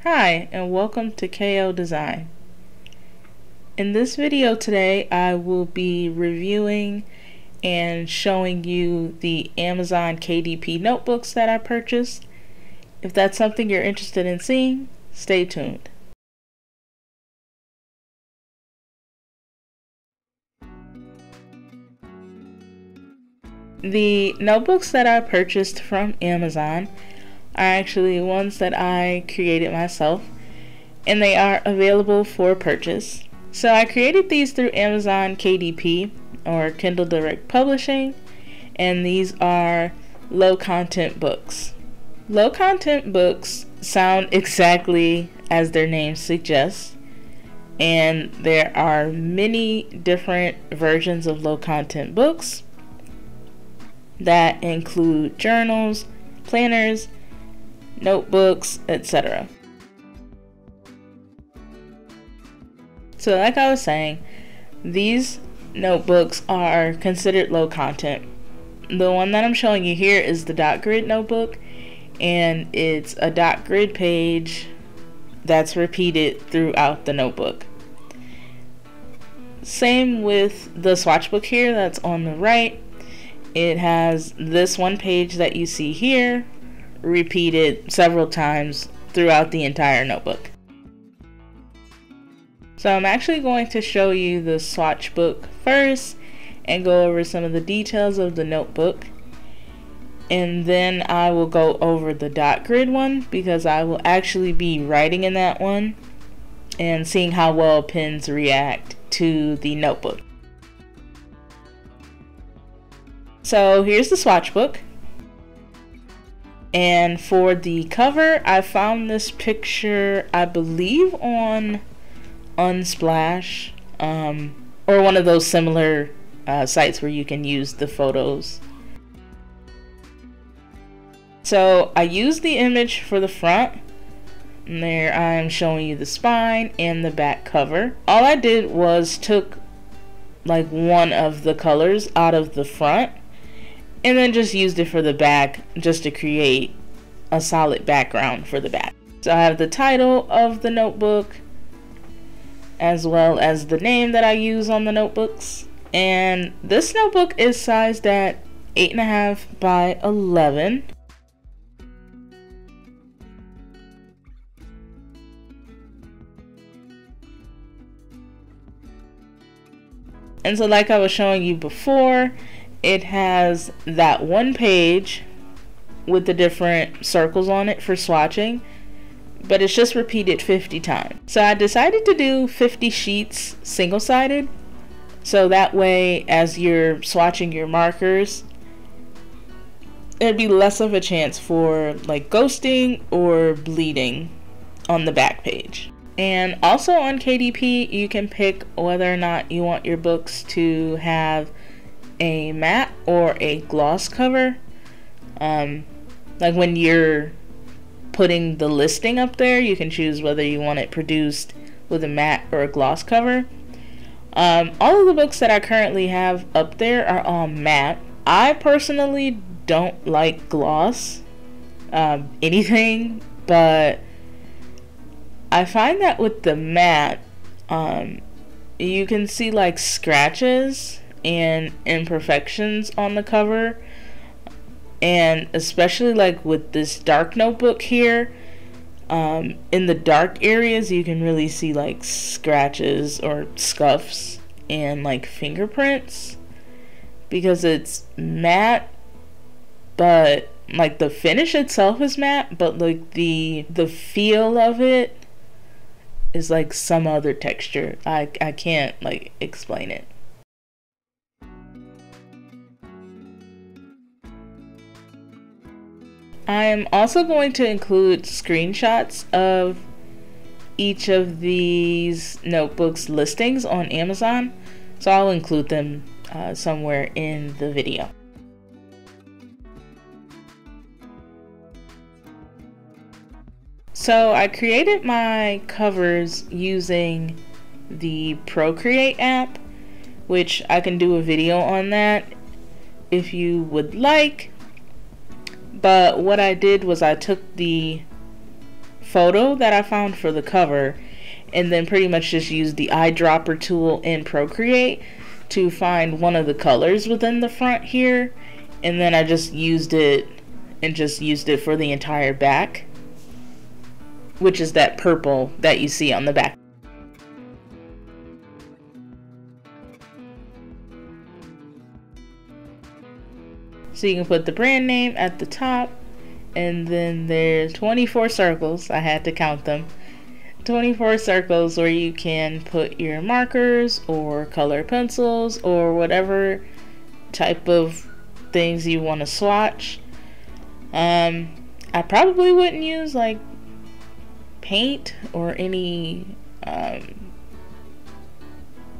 Hi, and welcome to KDP. In this video today, I will be reviewing and showing you the Amazon KDP notebooks that I purchased. If that's something you're interested in seeing, stay tuned. The notebooks that I purchased from Amazon are actually ones that I created myself, and they are available for purchase. So I created these through Amazon KDP, or Kindle Direct Publishing, and these are low content books. Low content books sound exactly as their name suggests, and there are many different versions of low content books that include journals, planners, notebooks, etc. So like I was saying, these notebooks are considered low content. The one that I'm showing you here is the dot grid notebook, and it's a dot grid page that's repeated throughout the notebook. Same with the swatch book here that's on the right. It has this one page that you see here repeated several times throughout the entire notebook. So I'm actually going to show you the swatch book first and go over some of the details of the notebook, and then I will go over the dot grid one because I will actually be writing in that one and seeing how well pens react to the notebook. So here's the swatch book, and for the cover I found this picture, I believe on Unsplash, or one of those similar sites where you can use the photos. So I used the image for the front, and there I'm showing you the spine and the back cover. All I did was took like one of the colors out of the front and then just used it for the back just to create a solid background for the back. So I have the title of the notebook as well as the name that I use on the notebooks. And this notebook is sized at 8.5 by 11. And so like I was showing you before, it has that one page with the different circles on it for swatching, but it's just repeated 50 times. So I decided to do 50 sheets single-sided, so that way as you're swatching your markers, it'd be less of a chance for like ghosting or bleeding on the back page. And also on KDP, you can pick whether or not you want your books to have a matte or a gloss cover. Like when you're putting the listing up there, you can choose whether you want it produced with a matte or a gloss cover. All of the books that I currently have up there are all matte. I personally don't like gloss anything, but I find that with the matte, you can see like scratches and imperfections on the cover, and especially like with this dark notebook here, in the dark areas you can really see like scratches or scuffs and like fingerprints because it's matte, but like the finish itself is matte, but like the feel of it is like some other texture. I can't like explain it. I'm also going to include screenshots of each of these notebooks listings on Amazon, so I'll include them somewhere in the video. So I created my covers using the Procreate app, which I can do a video on that if you would like. But what I did was I took the photo that I found for the cover, and then pretty much just used the eyedropper tool in Procreate to find one of the colors within the front here, and then I just used it for the entire back, which is that purple that you see on the back. So you can put the brand name at the top, and then there's 24 circles. I had to count them. 24 circles where you can put your markers or color pencils or whatever type of things you want to swatch. I probably wouldn't use like paint or any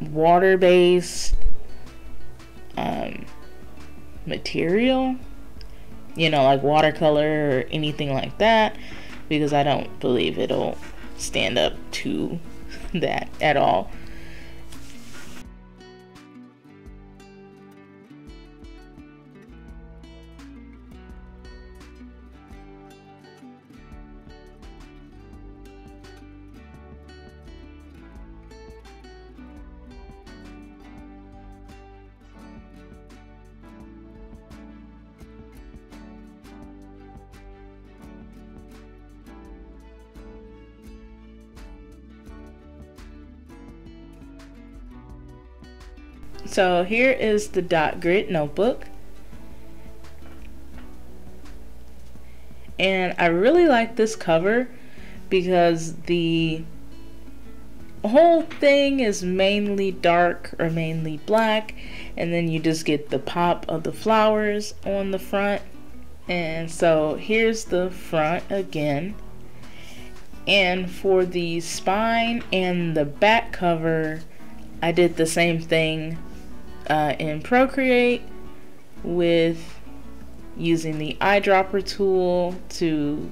water-based material, you know, like watercolor or anything like that, because I don't believe it'll stand up to that at all. So here is the dot grid notebook, and I really like this cover because the whole thing is mainly dark or mainly black, and then you just get the pop of the flowers on the front. And so here's the front again, and for the spine and the back cover I did the same thing in Procreate with using the eyedropper tool to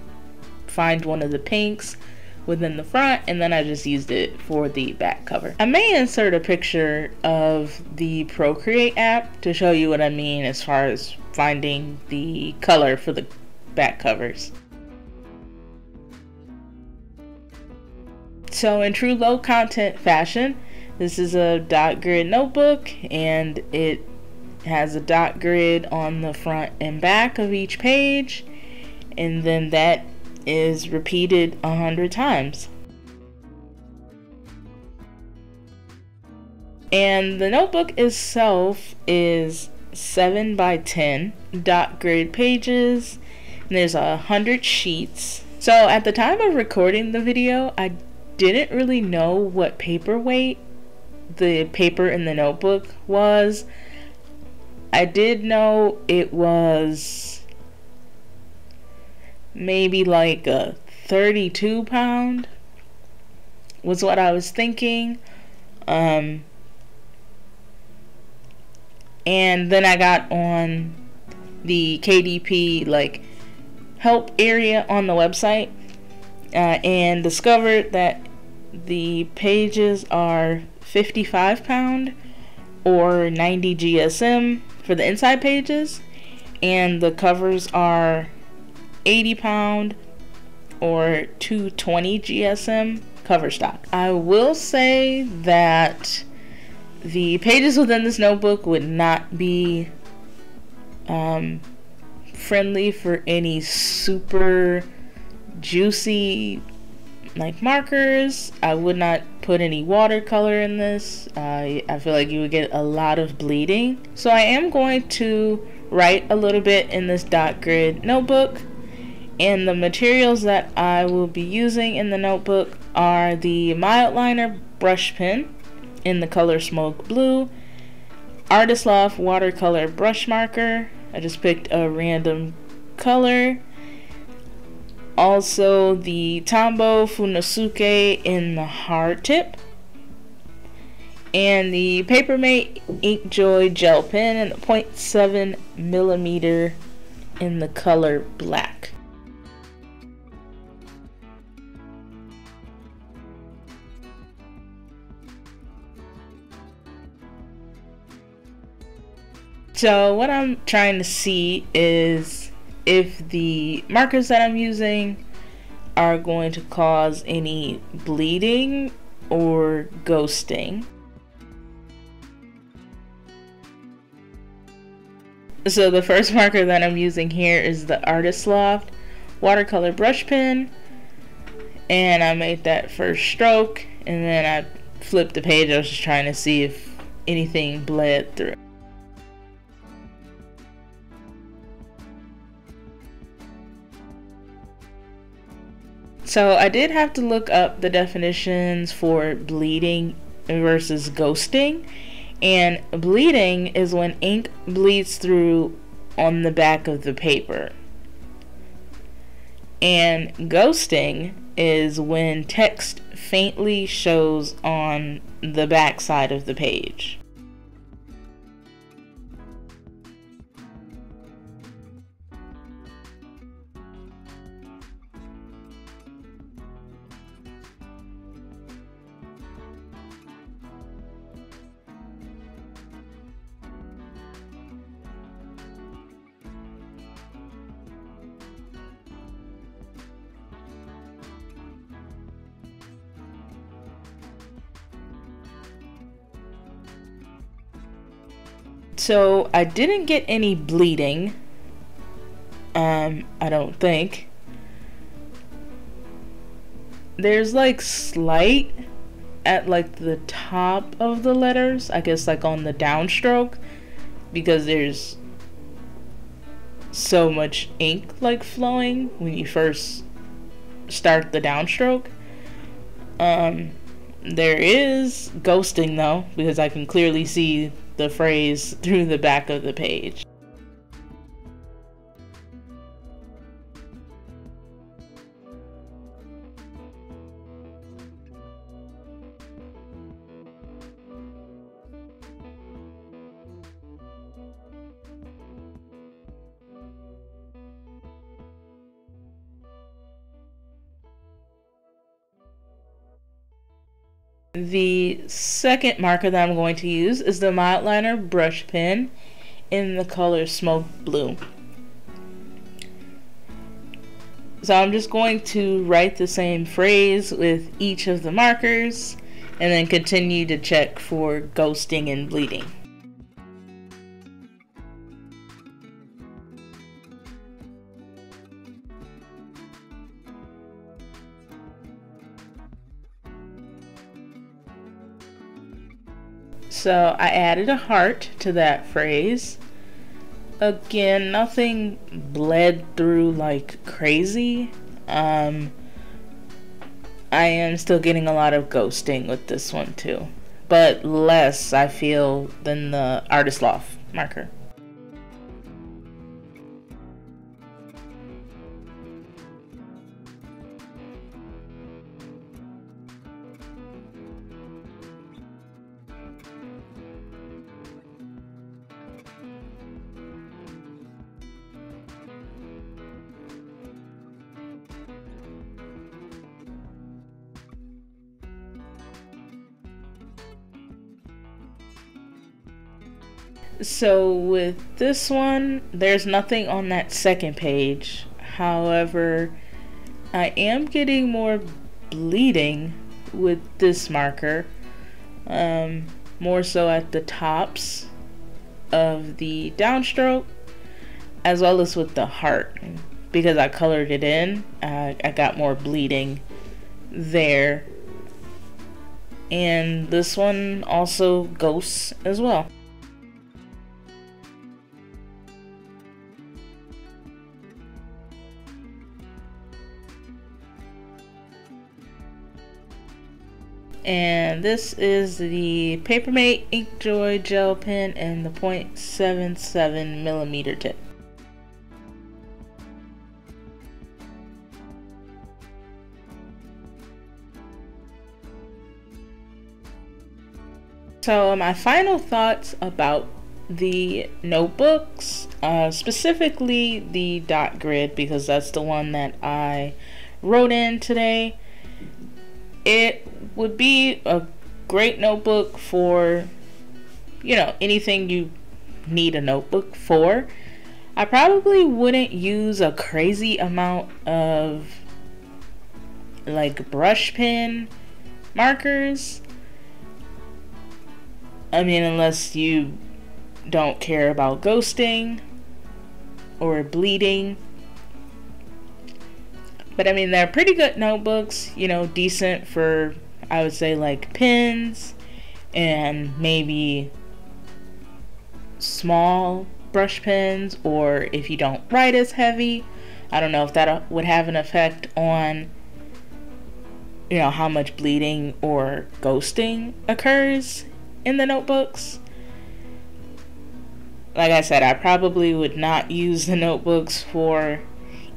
find one of the pinks within the front, and then I just used it for the back cover. I may insert a picture of the Procreate app to show you what I mean as far as finding the color for the back covers. So in true low content fashion, this is a dot grid notebook, and it has a dot grid on the front and back of each page, and then that is repeated 100 times. And the notebook itself is 7 by 10 dot grid pages, and there's 100 sheets. So at the time of recording the video, I didn't really know what paper weight the paper in the notebook was. I did know it was maybe like a 32 pound was what I was thinking. And then I got on the KDP like help area on the website and discovered that the pages are 55 pound or 90 GSM for the inside pages, and the covers are 80 pound or 220 GSM cover stock. I will say that the pages within this notebook would not be friendly for any super juicy like markers. I would not put any watercolor in this. I feel like you would get a lot of bleeding. So I am going to write a little bit in this dot grid notebook, and the materials that I will be using in the notebook are the Mildliner brush pen in the color Smoke Blue, Artist Loft watercolor brush marker. I just picked a random color. Also the Tombow Funosuke in the hard tip, and the Papermate Inkjoy gel pen in the 0.7 millimeter in the color black. So what I'm trying to see is if the markers that I'm using are going to cause any bleeding or ghosting. So the first marker that I'm using here is the Artist Loft watercolor brush pen, and I made that first stroke, and then I flipped the page. I was just trying to see if anything bled through. So I did have to look up the definitions for bleeding versus ghosting. And bleeding is when ink bleeds through on the back of the paper. And ghosting is when text faintly shows on the back side of the page. So I didn't get any bleeding, I don't think. There's like slight at like the top of the letters, I guess like on the downstroke, because there's so much ink like flowing when you first start the downstroke. There is ghosting though, because I can clearly see the phrase through the back of the page. The second marker that I'm going to use is the Mildliner brush pen in the color Smoke Blue. So I'm just going to write the same phrase with each of the markers and then continue to check for ghosting and bleeding. So I added a heart to that phrase. Again, nothing bled through like crazy. I am still getting a lot of ghosting with this one too, but less, I feel, than the Artist Loft marker. So with this one, there's nothing on that second page. However, I am getting more bleeding with this marker, more so at the tops of the downstroke, as well as with the heart. Because I colored it in, I got more bleeding there. And this one also ghosts as well. And this is the Papermate Inkjoy gel pen and the 0.77 millimeter tip. So my final thoughts about the notebooks, specifically the dot grid, because that's the one that I wrote in today. It would be a great notebook for, anything you need a notebook for. I probably wouldn't use a crazy amount of like brush pen markers. I mean, unless you don't care about ghosting or bleeding. But I mean, they're pretty good notebooks, you know, decent for, I would say, like pens and maybe small brush pens, or if you don't write as heavy. I don't know if that would have an effect on, you know, how much bleeding or ghosting occurs in the notebooks. Like I said, I probably would not use the notebooks for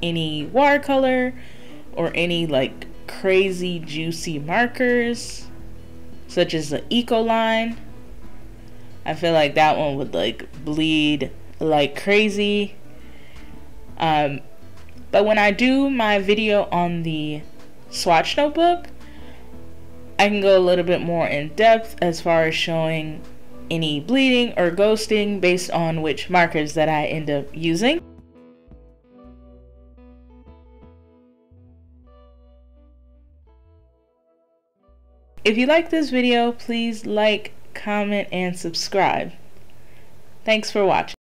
any watercolor or any like crazy juicy markers such as the Eco line. I feel like that one would like bleed like crazy. But when I do my video on the swatch notebook, I can go a little bit more in depth as far as showing any bleeding or ghosting based on which markers that I end up using. If you like this video, please like, comment, and subscribe. Thanks for watching.